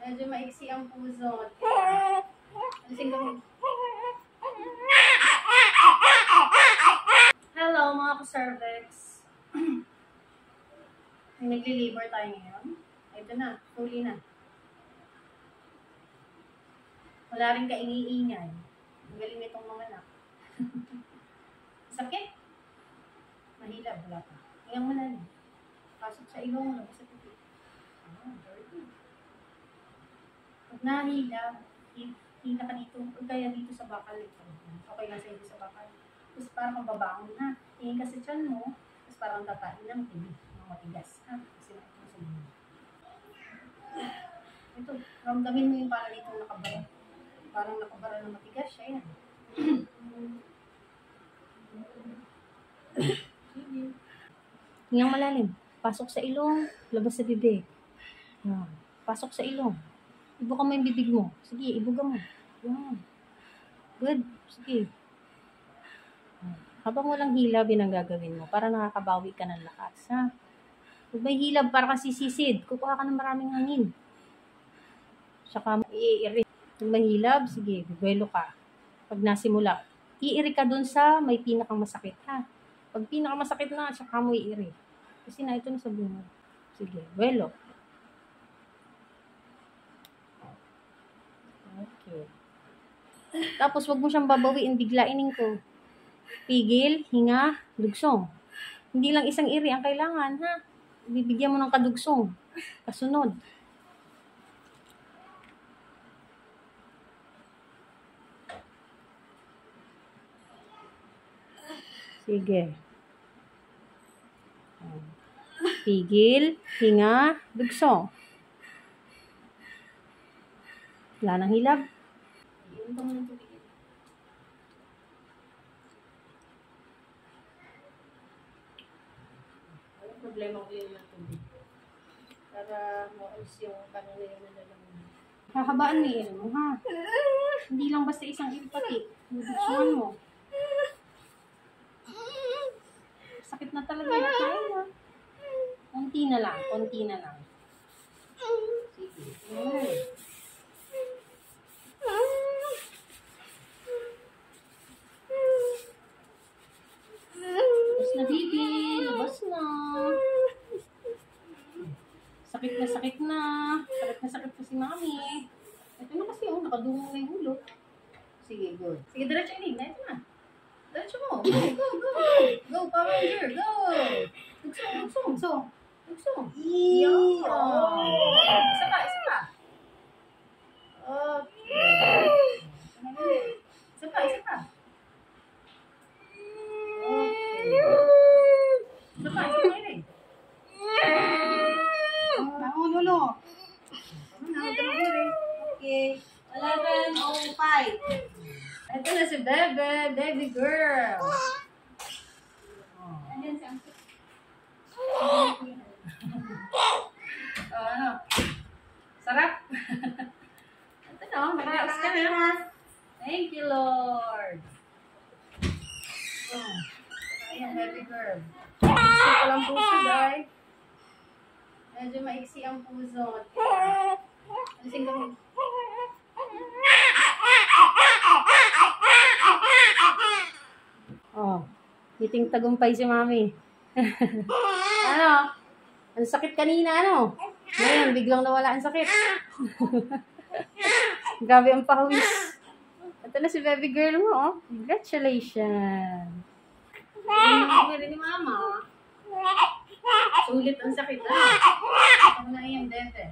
Medyo maiksi ang puso. Kaya, alisin kami. Hello mga ka-cervix. Nagli-labor tayo ngayon. Ito na, huli na. Wala rin kaingi-ingay. Ang galing nitong mga anak. Sakit? Mahilab, wala pa. Hingang mo na. Pasok sa ilong, labas sa pipi. Dirty. Pag nahilab, hila ka dito. Huwag kaya dito sa bakal ito. Okay lang sa sa bakal. Tapos parang babaon na. Tingin ka sa tiyan mo, tapos parang tatain ng tinig. Mga matigas. Kasi nakita mo sa inyo. Ito, ramdamin mo yung parang dito nakabara. Parang nakabara na matigas siya yan. Hingang malalim. Pasok sa ilong, labas sa bibig. Pasok sa ilong. Ibuka mo yung bibig mo. Sige, ibuga mo. Yan. Good. Sige. Habang walang hilab, yun ang gagawin mo. Para nakakabawi ka ng lakas. Ha? Kung may hilab, para kang sisisid. Kukuha ka ng maraming hangin. Saka i-iri. Kung may hilab, sige, buwelo ka. Pag nasimula, i-iri ka dun sa may pinakang masakit. Ha? Pag pinakang masakit na, saka mo i-iri. Kasi na ito na sa bunga. Sige, buwelo. Okay. Tapos, wag mo siyang babawiin, biglainin ko. Pigil, hinga, dugsong. Hindi lang isang iri ang kailangan, ha? Bibigyan mo ng kadugsong. Kasunod. Sige. Pigil, hinga, dugsong. Wala nang hilab. Iunta mo ng tubig. Walang problema ko yun ng tubig. Para maayos yung kanina yung nalalaman. Hahabaan mo yun mo, ha? Hindi lang basta isang impati. Dugsungan mo. Sakit na talaga yung kain, ha? Konti na lang, konti na lang. Sige. Labas na, baby. Labas na. Sakit na, sakit na. Sakit na, sakit na si mami. Ito na kasi, nakadungong na yung ulo. Sige, good. Sige, diretso yun. Ito na. Diretso mo. Go, go, go. Go, Power Ranger. Go. Dugsong, dugsong, dugsong. Dugsong. Yan. Isa pa, isa pa. Okay. Isa pa, isa pa. Okay. Isa pa, isa pa rin. Nangunulo. Okay. 11:05. Ito na si Bebe, baby girl. Ayan si Angkit. Ano? Sarap? Ito na, makaraos ka na. Thank you, Lord. Ayan, baby girl. Maiksi ko lang puso, guys. Medyo maiksi ang puso. Alisin kami. Oh, hiting tagumpay si mami. Ano? Ang sakit kanina, ano? Ngayon, biglang nawala ang sakit. Grabe ang pahawis. Ito na si baby girl mo, oh. Congratulations. Meron ni mama. Sulit ang sakit, ah. Ito na yung dete.